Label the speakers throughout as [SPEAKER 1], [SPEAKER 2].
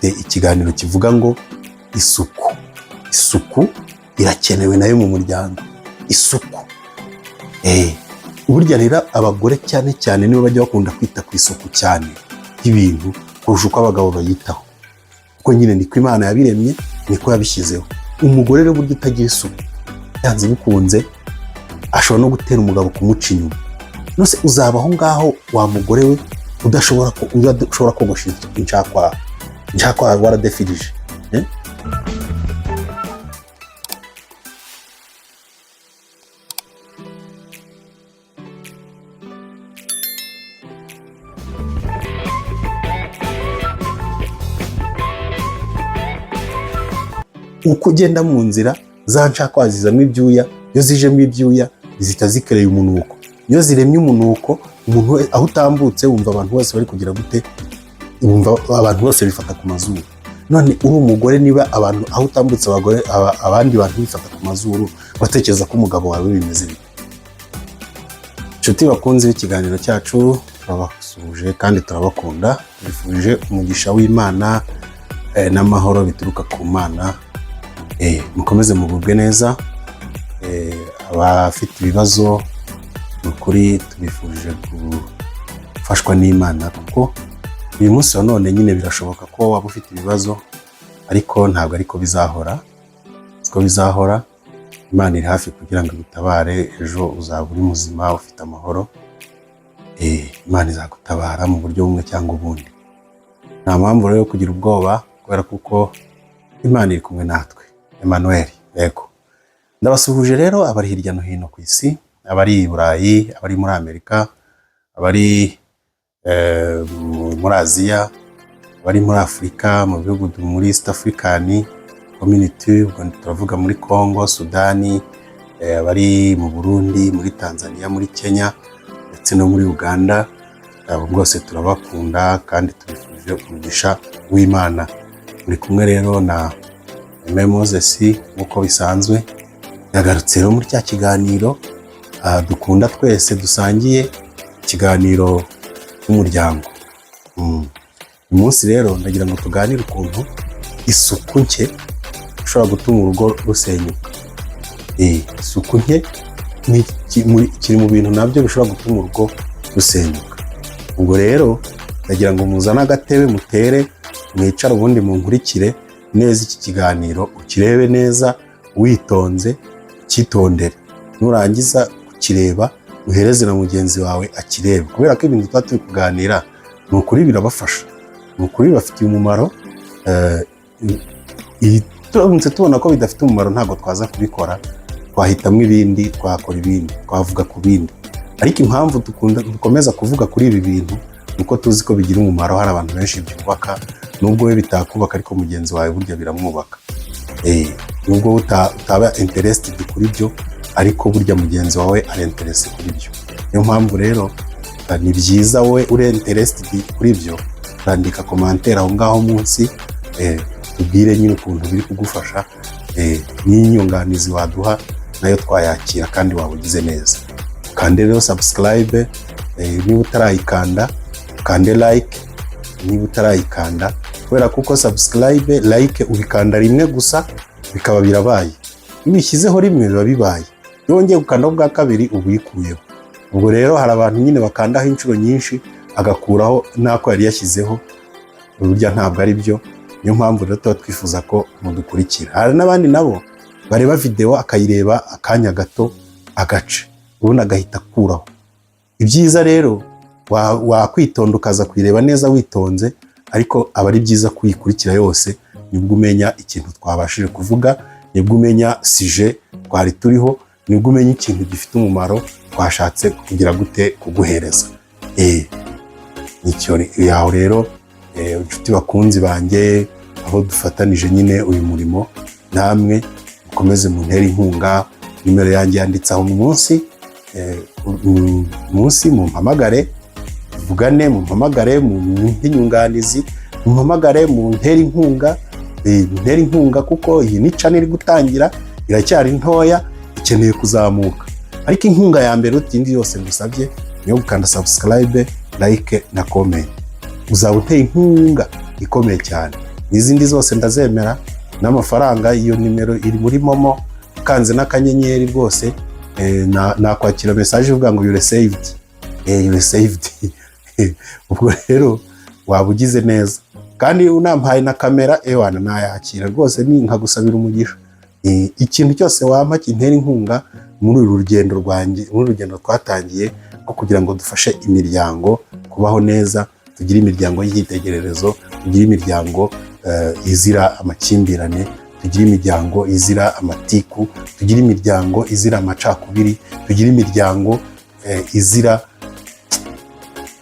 [SPEAKER 1] dufite ikiganiro kivuga ngo isuku irakenewe nayo mu muryango. Isuku burya rero abagore cyane cyane nibo bajya bakunda kwita ku isuku cyane y'ibintu kurusha uko abagabo bayitaho, kuko nyine niko Imana yabiremye, niko yabishyizeho. Umugore rero burya utagira isuku yanze bikunze ashobora no gutera umugabo kumuca inyuma. Nose uzabaho ngaho wa mugore we udashobora kogosha inshakwa waradefirije. Uko ugenda mu nzira za nshakwa zizamo ibyuya, iyo zijemo ibyuya zihita zikereye umunuko. Iyo ziremye umunuko, umuntu aho utambutse wumva abantu bose bari kugira gute, wumva abantu bose bifata ku mazuru. None uri umugore, niba abantu aho utambutse abandi bantu bifata ku mazuru, batekereza ko umugabo wawe bimeze bite? Inshuti bakunze ikiganiro cyacu, turabasuje kandi turabakunda, tubifurije umugisha w'Imana n'amahoro bituruka ku Mana. Mukomeze mugubwe neza. Abafite ibibazo ukuri tubifurije gufashwa n'Imana, kuko uyu munsi wa none nyine birashoboka ko waba ufite ibibazo, ariko ntabwo ariko bizahora. Siko bizahora. Imana iri hafi kugira ngo igutabare. Ejo uzaba uri muzima ufite amahoro. Imana izagutabara mu buryo bumwe cyangwa ubundi. Nta mpamvu rero yo kugira ubwoba, kubera kuko Imana iri kumwe natwe. Emmanuel. Yego. Ndabasuhuje rero abari hirya no hino ku isi, abari i Burayi, abari muri Amerika, abari muri Aziya, abari muri Afurika, mu bihugu muri East African Community, turavuga muri Congo, Sudani, abari mu Burundi, muri Tanzania, muri Kenya ndetse no muri Uganda. Abo bose turabakunda kandi tubifurije umugisha w'Imana. Muri kumwe rero na Moses nk'uko bisanzwe. Yagarutse rero muri cya kiganiro dukunda twese, dusangiye ikiganiro cy'umuryango. Uyu munsi rero ndagira ngo tuganire ukuntu isuku nke ishobora gutuma urugo rusenyuka. Isuku nke kiri mu bintu nabyo bishobora gutuma urugo rusenyuka. Ubwo rero ndagira ngo muzane agatebe mutere, mwicara ubundi munkurikire neza iki kiganiro, ukirebe neza witonze, cyitondere. Nurangiza kukireba uhereze na mugenzi wawe akirebe, kubera ko ibintu turi kuganira ni ukuri birabafasha, ni ukuri bafitiye umumaro. Turamutse tubona ko bidafite umumaro ntabwo twaza kubikora, twahitamo ibindi, twakora ibindi, twavuga ku bindi. Ariko impamvu dukomeza kuvuga kuri ibi bintu nuko tuzi ko bigira umumaro. Hari abantu benshi byubaka, nubwo we bitakubaka ariko mugenzi wawe burya biramwubaka. Nubwo utaba interested kuri byo, ariko burya mugenzi wawe ari interested kuri byo. Niyo mpamvu rero ni byiza wowe uri interested kuri byo, urandika commentaire aho ngaho munsi, tubwire nyine ukuntu biri kugufasha, n'inyunganizi waduha nayo twayakira kandi wabugize neza. Kande rero subscribe, niba utarayikanda kande like, niba utarayikanda, kubera kuko subscribe like ubikanda rimwe gusa bikaba birabaye. Iyo ubishyizeho rimwe biba bibaye, iyo wongeye gukanda bwa kabiri uba uyikuyeho. Ubwo rero hari abantu nyine bakandaho inshuro nyinshi agakuraho n'ako yari yashyizeho, burya ntabwo ari byo. Niyo mpamvu rero tuba twifuza ko mudukurikira. Hari n'abandi nabo bareba video akayireba akanya gato agace, ubundi agahita akuraho. Ibyiza rero wakwitonda ukaza kuyireba neza witonze, ariko aba ari byiza kuyikurikira yose, nibwo umenya ikintu twabashije kuvuga, nibwo umenya sije twari turiho, nibwo umenya ikintu gifite umumaro twashatse kugira gute kuguhereza. Nicyo yaho rero inshuti bakunzi banjye, aho dufatanije nyine uyu murimo, namwe mukomeze muntere inkunga. Nimero yanjye yanditse aho munsi, mumpamagare tuvugane, mumpamagare mumpe inyunganizi, mumpamagare muntere inkunga, kuko iyi ni channel iri gutangira, iracyari ntoya, ikeneye kuzamuka. Ariko inkunga ya mbere utindi yose ngusabye niyo gukanda subscribe, like na comment. Uzaba uteye inkunga ikomeye cyane. n'izindi zose ndazemera, n'amafaranga iyo nimero iri muri momo, kanze n'akanyenyeri rwose nakwakira message ivuga ngo you're saved. You're saved. Ubwo rero waba ugize neza, kandi unampaye na kamera ewana nayakira rwose, ni nkagusabira umugisha. Ikintu cyose wampa kintera inkunga muri uru rugendo rwanjye, muri urugendo twatangiye ko kugira ngo dufashe imiryango kubaho neza, tugire imiryango y'igitegererezo, tugire imiryango izira amakimbirane, tugire imiryango izira amatiku, tugire imiryango izira amacakubiri, tugire imiryango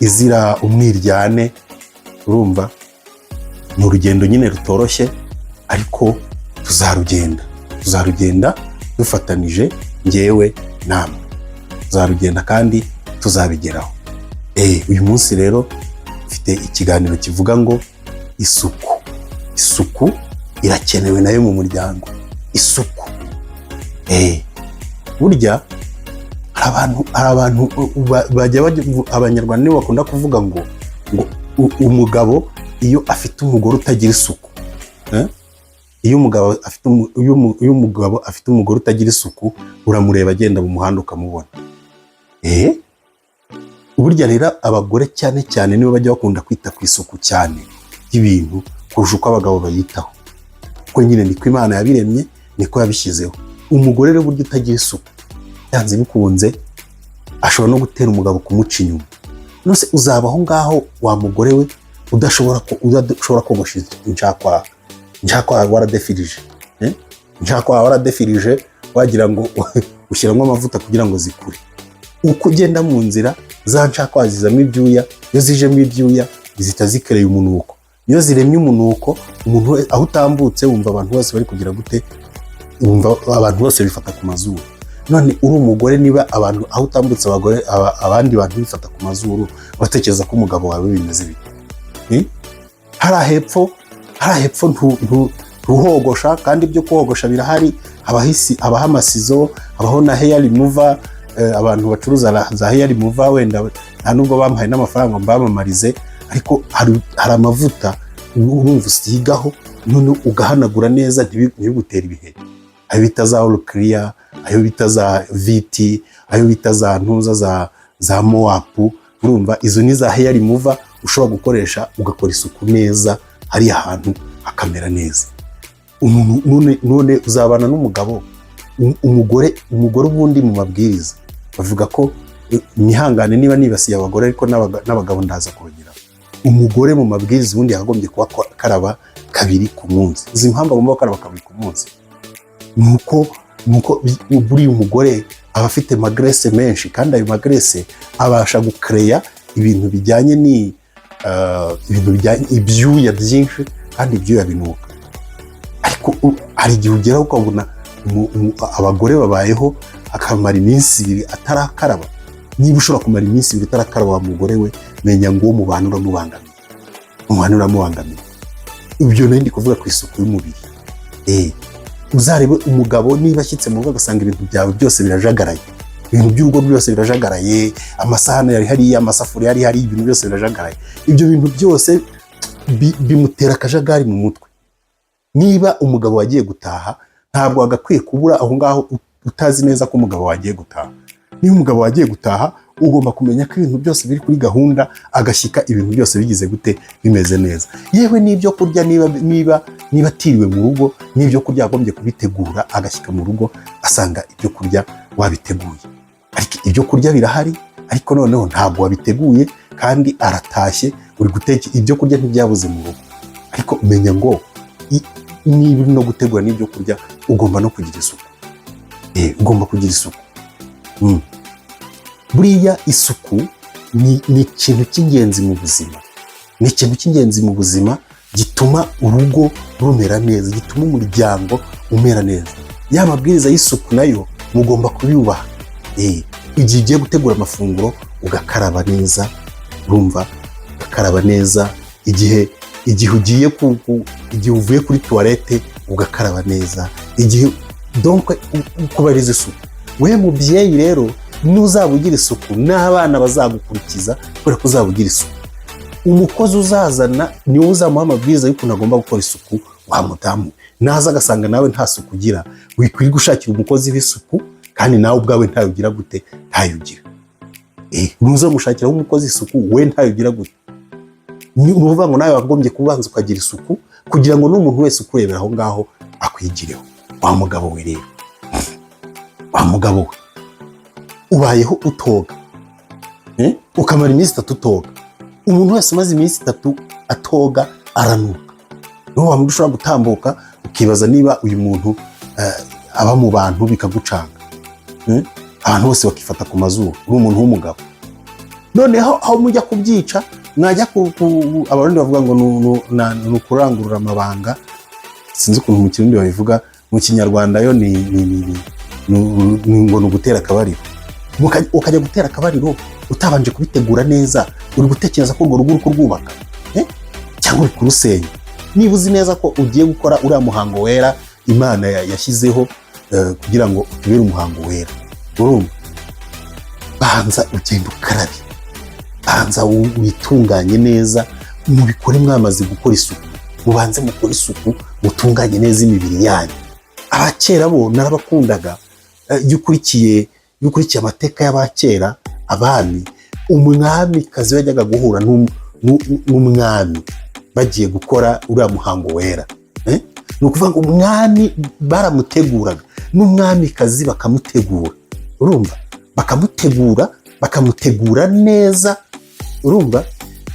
[SPEAKER 1] izira umwiryane. Urumva ni urugendo nyine rutoroshye, ariko tuzarugenda dufatanije, njyewe namwe tuzarugenda kandi tuzabigeraho. Uyu munsi rero mfite ikiganiro kivuga ngo isuku irakenewe nayo mu muryango. Isuku burya hari abantu abanyarwanda nibo bakunda kuvuga ngo umugabo iyo afite umugore utagira isuku, iyo umugabo afite umugore utagira isuku, uramureba agenda mu muhanda ukamubona. Burya rero abagore cyane cyane nibo bajya bakunda kwita ku isuku cyane y'ibintu kurusha uko abagabo bayitaho, kuko nyine niko Imana yabiremye, niko yabishyizeho. Umugore rero burya utagira isuku, yanze bikunze ashobora no gutera umugabo kumuca inyuma. Nose uzabaho ngaho wa mugore we udashobora kogosha inshakwa waradefirije, inshakwa waradefirije wagira ngo ushyiramo amavuta kugira ngo zikure. Uko ugenda mu nzira za nshakwa zizamo ibyuya, iyo zijemo ibyuya zihita zikereye umunuko. Iyo ziremye umunuko, umuntu aho utambutse wumva abantu bose bari kugira gute, wumva abantu bose bifata ku mazuru. None uri umugore, niba abantu aho utambutse abandi bantu bifata ku mazuru, batekereza ko umugabo wawe bimeze bite? Hara hepfo ntuhogosha, kandi ibyo kuhogosha birahari, habaho amasizo, habaho na hair remover. Abantu bacuruza za hair remover wenda nta nubwo bampaye n'amafaranga mbamamarize, ariko hari amavuta urumva usigaho none ugahanagura neza ntibigutera ibiheri. Ayo bita za all clear, ayo bita za VT, ayo bita za ntuza za Moap. Urumva izo ni za hair remover ushobora gukoresha ugakora isuku neza, hari ahantu hakamera neza. None uzabana n'umugabo, umugore ubundi mu mabwiriza bavuga ko nihangane niba nibasiye abagore, ariko n'abagabo ndaza kubageraho. Umugore mu mabwiriza ubundi yagombye kuba karaba 2 ku munsi. Uzi impamvu agomba gukaraba 2 ku munsi? Nuko buri umugore aba afite magrese menshi, kandi ayo magrese abasha gucreya ibintu bijyanye ibyuya byinshi, kandi ibyuya binuka. Ariko hari igihe ugeraho ukabona abagore babayeho akamara iminsi 2 atarakaraba. Niba ushobora kumara iminsi 2 atarakaraba wa mugore we, menya ngo umubano uramubangamiye. Ibyo ndi kuvuga ku isuku y'umubiri. Uzarebe umugabo niba ashyitse mu rugo agasanga ibintu byawe byose birajagaraye, ibintu by'urugo byose birajagaraye, amasahani yari hari, amasafuriya yari hari, ibintu byose birajagaraye. Ibyo bintu byose bimutera akajagari mu mutwe. Niba umugabo wagiye gutaha, ntabwo agakwiye kubura aho ngaho utazi neza ko umugabo wagiye gutaha. Niba umugabo wagiye gutaha, ugomba kumenya ko ibintu byose biri kuri gahunda, agashyika ibintu byose bigize gute, bimeze neza. Yewe n'ibyo kurya, niba atiriwe mu rugo, n'ibyo kurya agombye kubitegura, agashyika mu rugo asanga ibyo kurya wabiteguye. Ariko ibyo kurya birahari, ariko noneho ntabwo wabiteguye, kandi aratashye, uri guteka ibyo kurya ntibyabuze mu rugo. Ariko menya ngo niba uri no gutegura n'ibyo kurya, ugomba no kugira isuku. Ugomba kugira isuku. Buriya isuku ni ikintu cy'ingenzi mu buzima. Ni ikintu cy'ingenzi mu buzima gituma urugo rumera neza, gituma umuryango umera neza. Ya mabwiriza y'isuku nayo mugomba kubiyubaha. Igihe ugiye gutegura amafunguro ugakaraba neza, urumva ugakaraba neza. Igihe uvuye kuri toilette ugakaraba neza. Donc ukubariza isuku. We mubyeyi rero, nuzaba ugira isuku, n'abana bazagukurikiza kubera ko uzaba ugira isuku. umukozi uzazana niwe uzamuha amabwiriza y'ukuntu agomba gukora isuku. Wa mudamu naza agasanga nawe nta suku ugira, wikwiriye gushakira umukozi w'isuku kandi nawe ubwawe ntayo ugira gute, ntayo ugira. Nuza mushakiraho umukozi isuku we ntayo ugira gute, ni ukuvuga ngo nawe wagombye kubanza ukagira isuku kugira ngo n'umuntu wese ukurebera aho ngaho akwigireho. Wa mugabo we rero, wa mugabo we ubayeho utoga, ukamara iminsi 3 utoga. Umuntu wese umaze iminsi 3 atoga aranuka. Niho wamudu ushobora gutambuka ukibaza niba uyu muntu aba mu bantu bikagucanga. Abantu bose bakifata ku mazuru, uri umuntu w'umugabo. Noneho aho mujya kubyica mwajya abarundi bavuga ngo ni ukurangurura amabanga, sinzi ukuntu mu kirundi babivuga, mu kinyarwanda yo ni ngo ugutera akabariro. Ukajya gutera akabariro utabanje kubitegura neza, uri gutekereza ko urwo rugo uri kurwubaka cyangwa uri kurusenya. Niba uzi neza ko ugiye gukora uriya muhango wera Imana yashyizeho kugira ngo utubere umuhango wera, urumva, banza ugenda ukarabe, banza witunganye neza, mubikore mwamaze gukora isuku, mubanze mukora isuku, mutunganye neza imibiri yanyu. Abakera bo narabakundaga, iyo ukurikiye amateka y'abakera, abami, umwamikazi wajyaga guhura n'umwami bagiye gukora uriya muhango wera. Ni ukuvuga ngo umwami baramuteguraga n'umwamikazi bakamutegura, urumva, bakamutegura neza, urumva,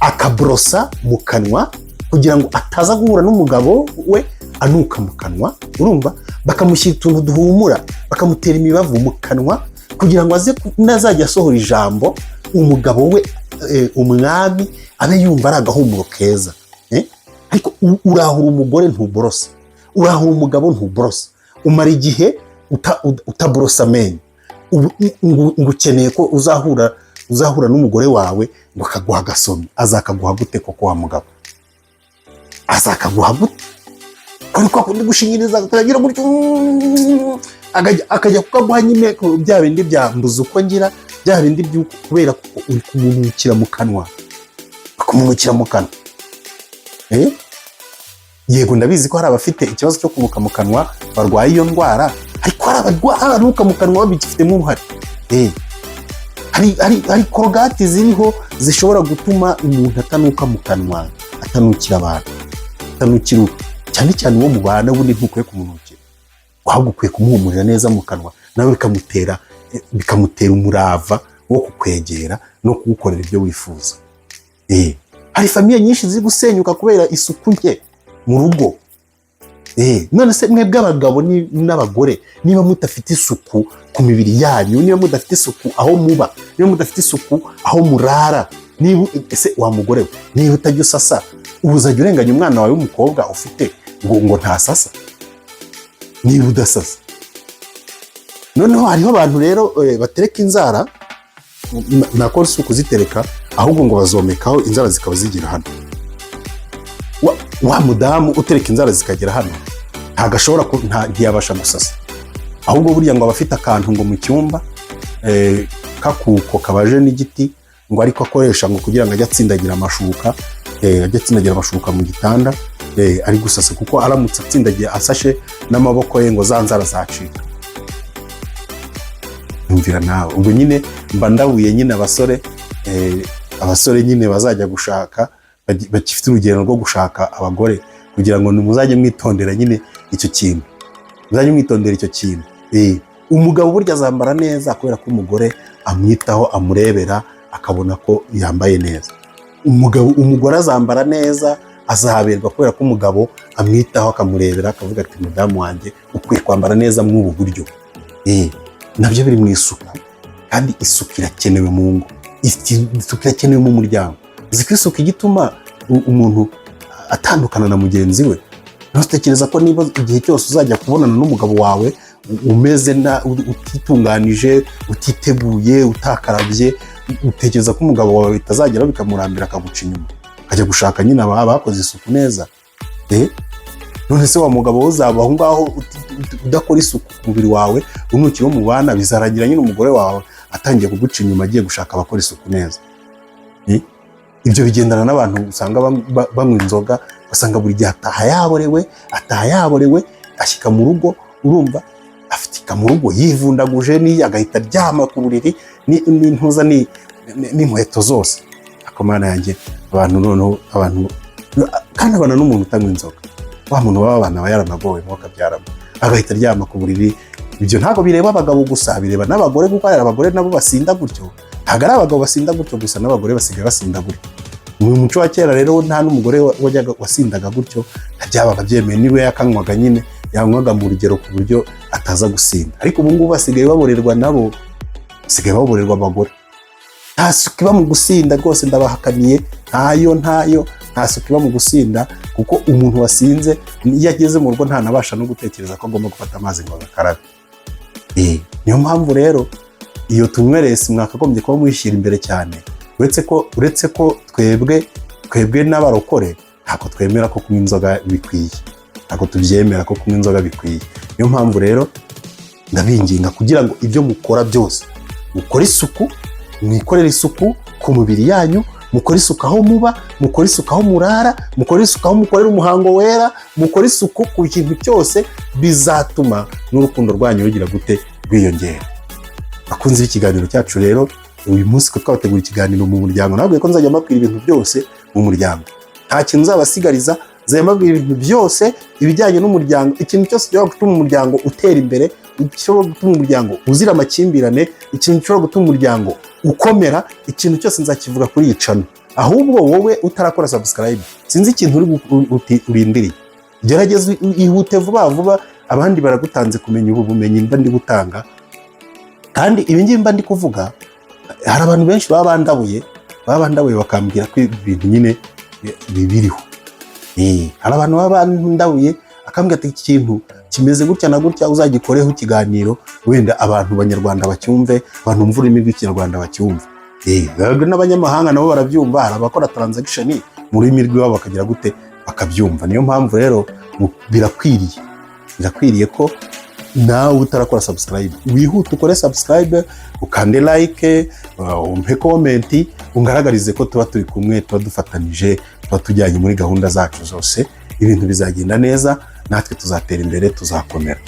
[SPEAKER 1] akabrosa mu kanwa kugira ngo ataza guhura n'umugabo we anuka mu kanwa, urumva, bakamushyira utuntu duhumura, bakamutera imibavu mu kanwa kugira ngo aze nazajya asohora ijambo umugabo we, umwami abe yumva ari agahumuro keza. Ariko urahura umugore ntuborosa, urahura umugabo ntuborosa, umara igihe utaborosa amenyo, ngo ukeneye ko uzahura n'umugore wawe ngo akaguha agasomyi. Azakaguha gute koko wa mugabo? Azakaguha gute? Ariko akundi gushinyiriza akagira gutyo akajya kukaguha nyine bya bindi byambuza uko ngira, bya bindi kubera ko uri kumumukira mu kanwa, kumumukira mu kanwa. Yego ndabizi ko hari abafite ikibazo cyo kumuka mu kanwa barwaye iyo ndwara, ariko hari abanuka mu kanwa babifitemo uruhare. Hari korogati ziriho zishobora gutuma umuntu atanuka mu kanwa, atanukira abantu, atanukira cyane cyane uwo mubana, ubundi ntukwiye kumunukira, ahubwo ukwiye kumuhumurira neza mu kanwa, nawe bikamutera umurava wo kukwegera no kugukorera ibyo wifuza. Hari famiye nyinshi ziri gusenyuka kubera isuku nke mu rugo. None se mwebwe abagabo n'abagore, niba mudafite isuku ku mibiri yanyu, niba mudafite isuku aho muba, niba mudafite isuku aho murara, niba ese wa mugore we, niba utajya usasa, uzajya urenganya umwana wawe w'umukobwa ufite ngo ntasasa niba udasasa? Noneho hariho abantu rero batereka inzara, nakora isuku zitereka, ahubwo ngo bazomekaho inzara zikaba zigira hano. Wa mudamu utereka inzara zikagera hano ntago ashobora ntiyabasha gusasa, ahubwo burya ngo abafite akantu ngo mu cyumba kakuko kabaje n'igiti, ngo ariko akoresha ngo kugira ngo ajye atsindagira amashuka mu gitanda, ari gusasa, kuko aramutse atsindagiye asashe n'amaboko ye ngo za nzara zacika. Numvira nawe ubwo nyine mba ndabuye nyine abasore nyine bazajya gushaka, bagifite urugendo rwo gushaka abagore, kugira ngo muzajye mwitondera nyine icyo kintu, muzajye mwitondera icyo kintu. Umugabo burya azambara neza kubera ko umugore amwitaho, amurebera, akabona ko yambaye neza. Umugore azambara neza, azahaberwa kubera ko umugabo amwitaho, akamurebera, akavuga ati mudamu wanjye ukwiye kwambara neza mw'ubu buryo. Nabyo biri mu isuku, kandi isuku irakenewe mu ngo, isuku irakenewe mu muryango. Ziko isuku igituma umuntu atandukana na mugenzi we. Ntutekereza ko niba igihe cyose uzajya kubonana n'umugabo wawe umeze utitunganije, utiteguye, utakarabye, utekereza ko umugabo wawe bitazagera bikamurambira akaguca inyuma, akajya gushaka nyine abakoze isuku neza? None se wa mugabo uzaba aho ngaho udakora isuku ku mubiri wawe, unukira mu bana, bizarangira nyine umugore wawe atangiye kuguca inyuma agiye gushaka abakora isuku neza. ibyo bigendana n'abantu usanga banywa inzoga, basanga buri gihe ataha yaborewe, ashyika mu rugo, urumva afitika mu rugo yivundaguje, agahita aryama ku buriri n'intuza n'inkweto zose. Akomana yanjye abantu noneho kandi abana n'umuntu utanywa inzoga, wa muntu w'abana aba yaranagowe akabyaramo, agahita aryama ku buriri. Ibyo ntabwo bireba abagabo gusa, bireba n'abagore, kuko hari abagore nabo basinda gutyo. Ntabwo ari abagabo basinda gutyo gusa, n'abagore basigaye basinda gutyo. Mu muco wa kera rero nta n'umugore wasindaga gutyo, byabaga byemeye, niwe yakanywaga nyine, yanywaga mu rugero ku buryo ataza gusinda. Ariko ubu ngubu basigaye baborerwa nabo, basigaye baborerwa abagore. Nta suku iba mu gusinda rwose, ndabahakaniye, nta suku iba mu gusinda, kuko umuntu wasinze iyo ageze mu rugo ntanabasha no gutekereza ko agomba gufata amazi ngo agakarabe. Niyo mpamvu rero iyo tunywereye mwakagombye kuba mwishyira imbere cyane, uretse ko twebwe n'abarokore ntabwo twemera ko kunywa inzoga bikwiye, ntabwo tubyemera ko kunywa inzoga bikwiye. Niyo mpamvu rero ndabinginga kugira ngo ibyo mukora byose mukore isuku, mwikorere isuku ku mubiri yanyu, mukore isuku aho muba, mukore isuku aho murara, mukore isuku aho mukorera umuhango wera, mukore isuku ku kintu cyose bizatuma n'urukundo rwanyu rugira gute rwiyongera. Bakunze ikiganiro cyacu rero, uyu munsi ko twabategura ikiganiro mu muryango, nabwiye ko nzajya mbabwira ibintu byose mu muryango, nta kintu nzabasigariza, nzajya mbabwira ibintu byose ibijyanye n'umuryango, ikintu cyose gishobora gutuma umuryango utera imbere, gishobora gutuma umuryango uzira amakimbirane, ikintu gishobora gutuma umuryango ukomera, ikintu cyose nzakivuga kuri iyi channel. Ahubwo wowe utarakora subscribe, sinzi ikintu urindiriye, gerageza ihute vuba, abandi baragutanze kumenya ubu bumenyi mba ndi gutanga. Kandi ibi ngibi mba ndi kuvuga, hari abantu benshi baba bandabuye bakambwira ko ibintu nyine bibiriho. Hari abantu baba bandabuye akambwira ati ikintu kimeze gutya na gutya uzagikoreho ikiganiro, wenda abantu banyarwanda bacyumve, abantu bumva ururimi rw'ikinyarwanda bacyumve. N'abanyamahanga nabo barabyumva, hari abakora transaction mu rurimi rw'iwabo bakagira gute bakabyumva. Niyo mpamvu rero birakwiriye ko nawe utarakora subscribe wihute ukore subscribe, ukande like, umpe comment, ungaragarize ko tuba turi kumwe, tuba dufatanije, tuba tujyanye muri gahunda zacu zose, ibintu bizagenda neza, natwe tuzatera imbere, tuzakomera.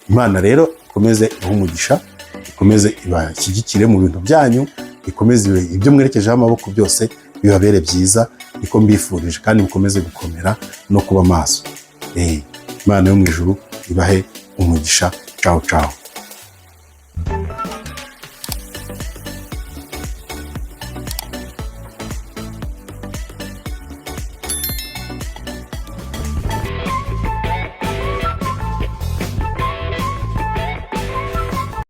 [SPEAKER 1] Imana rero ikomeze umugisha, ikomeze ibashyigikire mu bintu byanyu, ikomeze ibyo mwerekejeho amaboko byose bibabere byiza, niko mbifurije, kandi mukomeze gukomera no kuba maso. Imana yo mu ijuru ibahe umugisha. Ciao ciao.